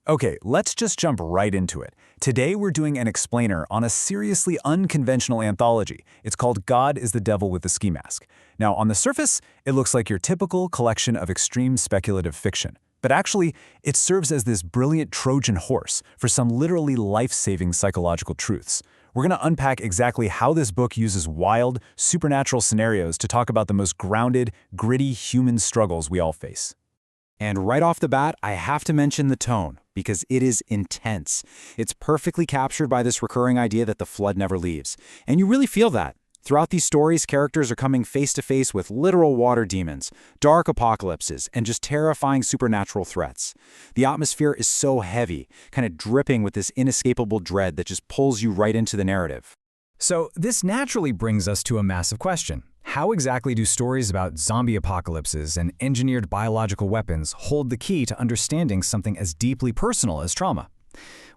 Okay, let's just jump right into it. Today we're doing an explainer on a seriously unconventional anthology. It's called God is the Devil with the Ski Mask. Now, on the surface, it looks like your typical collection of extreme speculative fiction. But actually, it serves as this brilliant Trojan horse for some literally life-saving psychological truths. We're going to unpack exactly how this book uses wild, supernatural scenarios to talk about the most grounded, gritty human struggles we all face. And right off the bat, I have to mention the tone, because it is intense. It's perfectly captured by this recurring idea that the flood never leaves. And you really feel that. Throughout these stories, characters are coming face to face with literal water demons, dark apocalypses, and just terrifying supernatural threats. The atmosphere is so heavy, kind of dripping with this inescapable dread that just pulls you right into the narrative. So this naturally brings us to a massive question. How exactly do stories about zombie apocalypses and engineered biological weapons hold the key to understanding something as deeply personal as trauma?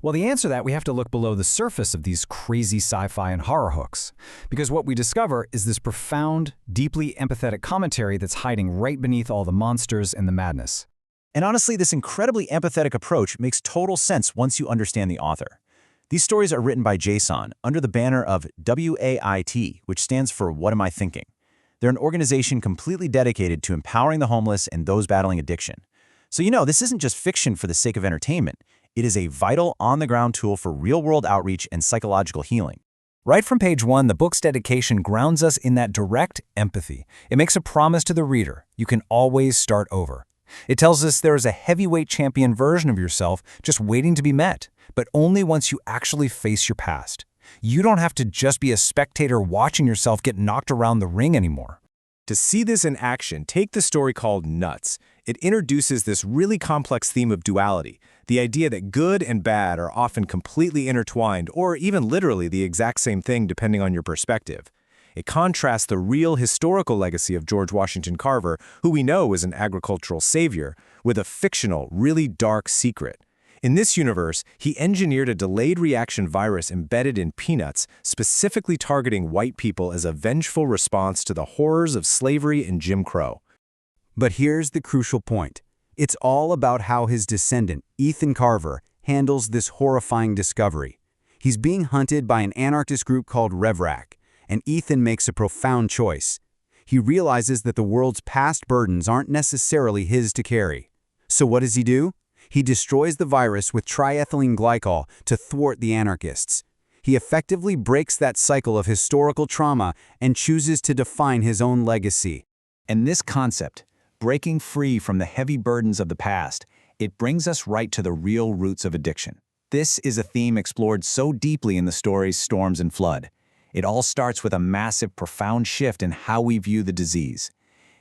Well, the answer to that we have to look below the surface of these crazy sci-fi and horror hooks. Because what we discover is this profound, deeply empathetic commentary that's hiding right beneath all the monsters and the madness. And honestly, this incredibly empathetic approach makes total sense once you understand the author. These stories are written by Jason under the banner of WAIT, which stands for What Am I Thinking? They're an organization completely dedicated to empowering the homeless and those battling addiction. So this isn't just fiction for the sake of entertainment. It is a vital, on-the-ground tool for real-world outreach and psychological healing. Right from page 1, the book's dedication grounds us in that direct empathy. It makes a promise to the reader: you can always start over. It tells us there is a heavyweight champion version of yourself just waiting to be met, but only once you actually face your past. You don't have to just be a spectator watching yourself get knocked around the ring anymore. To see this in action, take the story called Nuts. It introduces this really complex theme of duality, the idea that good and bad are often completely intertwined or even literally the exact same thing depending on your perspective. It contrasts the real historical legacy of George Washington Carver, who we know is an agricultural savior, with a fictional, really dark secret. In this universe, he engineered a delayed reaction virus embedded in peanuts, specifically targeting white people as a vengeful response to the horrors of slavery and Jim Crow. But here's the crucial point. It's all about how his descendant, Ethan Carver, handles this horrifying discovery. He's being hunted by an anarchist group called Revrak, and Ethan makes a profound choice. He realizes that the world's past burdens aren't necessarily his to carry. So what does he do? He destroys the virus with triethylene glycol to thwart the anarchists. He effectively breaks that cycle of historical trauma and chooses to define his own legacy. And this concept, breaking free from the heavy burdens of the past, it brings us right to the real roots of addiction. This is a theme explored so deeply in the stories Storms and Flood. It all starts with a massive, profound shift in how we view the disease.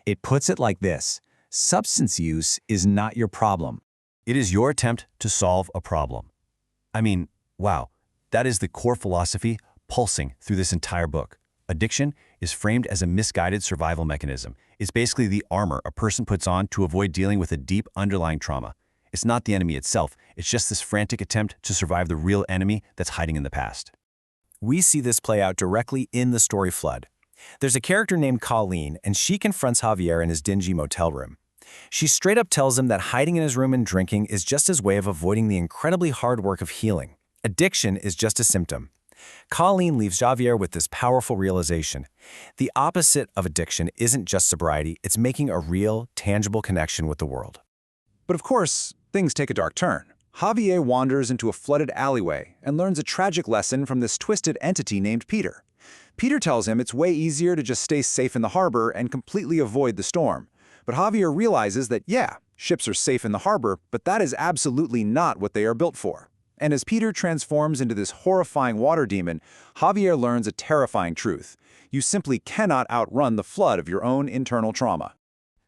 It puts it like this: substance use is not your problem. It is your attempt to solve a problem. I mean, wow, that is the core philosophy pulsing through this entire book. Addiction is framed as a misguided survival mechanism. It's basically the armor a person puts on to avoid dealing with a deep underlying trauma. It's not the enemy itself. It's just this frantic attempt to survive the real enemy that's hiding in the past. We see this play out directly in the story Flood. There's a character named Colleen, and she confronts Javier in his dingy motel room. She straight up tells him that hiding in his room and drinking is just his way of avoiding the incredibly hard work of healing. Addiction is just a symptom. Colleen leaves Javier with this powerful realization. The opposite of addiction isn't just sobriety, it's making a real, tangible connection with the world. But of course, things take a dark turn. Javier wanders into a flooded alleyway and learns a tragic lesson from this twisted entity named Peter. Peter tells him it's way easier to just stay safe in the harbor and completely avoid the storm. But Javier realizes that, yeah, ships are safe in the harbor, but that is absolutely not what they are built for. And as Peter transforms into this horrifying water demon, Javier learns a terrifying truth. You simply cannot outrun the flood of your own internal trauma.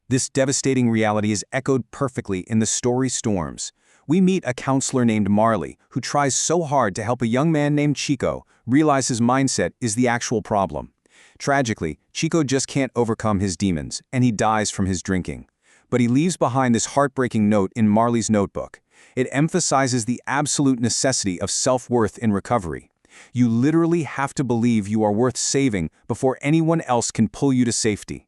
This devastating reality is echoed perfectly in the story Storms. We meet a counselor named Marley, who tries so hard to help a young man named Chico realize his mindset is the actual problem. Tragically, Chico just can't overcome his demons, and he dies from his drinking. But he leaves behind this heartbreaking note in Marley's notebook. It emphasizes the absolute necessity of self-worth in recovery. You literally have to believe you are worth saving before anyone else can pull you to safety.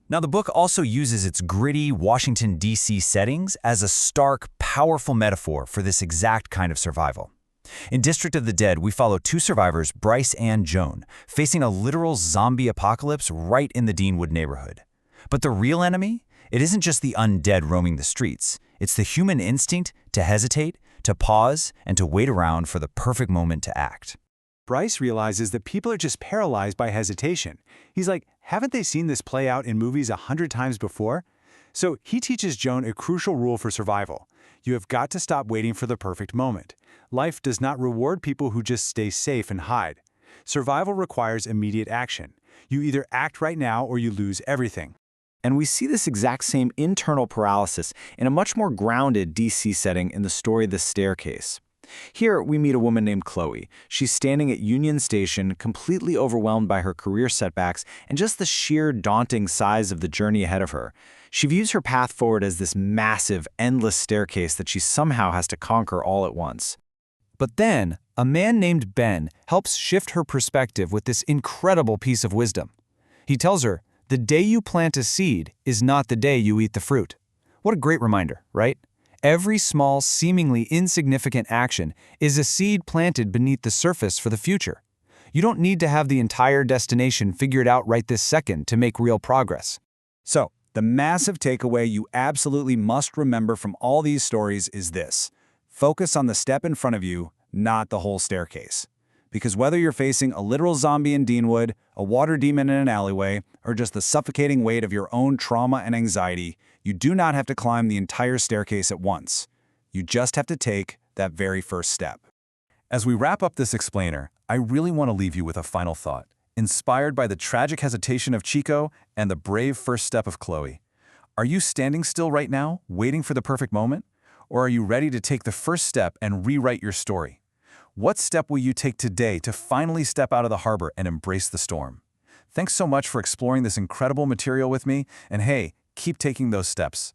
Now, the book also uses its gritty Washington, D.C. settings as a stark, powerful metaphor for this exact kind of survival. In District of the Dead, we follow two survivors, Bryce and Joan, facing a literal zombie apocalypse right in the Deanwood neighborhood. But the real enemy? It isn't just the undead roaming the streets. It's the human instinct to hesitate, to pause, and to wait around for the perfect moment to act. Bryce realizes that people are just paralyzed by hesitation. He's like, haven't they seen this play out in movies 100 times before? So he teaches Joan a crucial rule for survival. You have got to stop waiting for the perfect moment. Life does not reward people who just stay safe and hide. Survival requires immediate action. You either act right now or you lose everything. And we see this exact same internal paralysis in a much more grounded DC setting in the story The Staircase. Here, we meet a woman named Chloe. She's standing at Union Station, completely overwhelmed by her career setbacks and just the sheer daunting size of the journey ahead of her. She views her path forward as this massive, endless staircase that she somehow has to conquer all at once. But then, a man named Ben helps shift her perspective with this incredible piece of wisdom. He tells her, "The day you plant a seed is not the day you eat the fruit." What a great reminder, right? Every small, seemingly insignificant action is a seed planted beneath the surface for the future. You don't need to have the entire destination figured out right this second to make real progress. So, the massive takeaway you absolutely must remember from all these stories is this: focus on the step in front of you, not the whole staircase. Because whether you're facing a literal zombie in Deanwood, a water demon in an alleyway, or just the suffocating weight of your own trauma and anxiety, you do not have to climb the entire staircase at once. You just have to take that very first step. As we wrap up this explainer, I really want to leave you with a final thought, inspired by the tragic hesitation of Chico and the brave first step of Chloe. Are you standing still right now, waiting for the perfect moment? Or are you ready to take the first step and rewrite your story? What step will you take today to finally step out of the harbor and embrace the storm? Thanks so much for exploring this incredible material with me, and hey, keep taking those steps.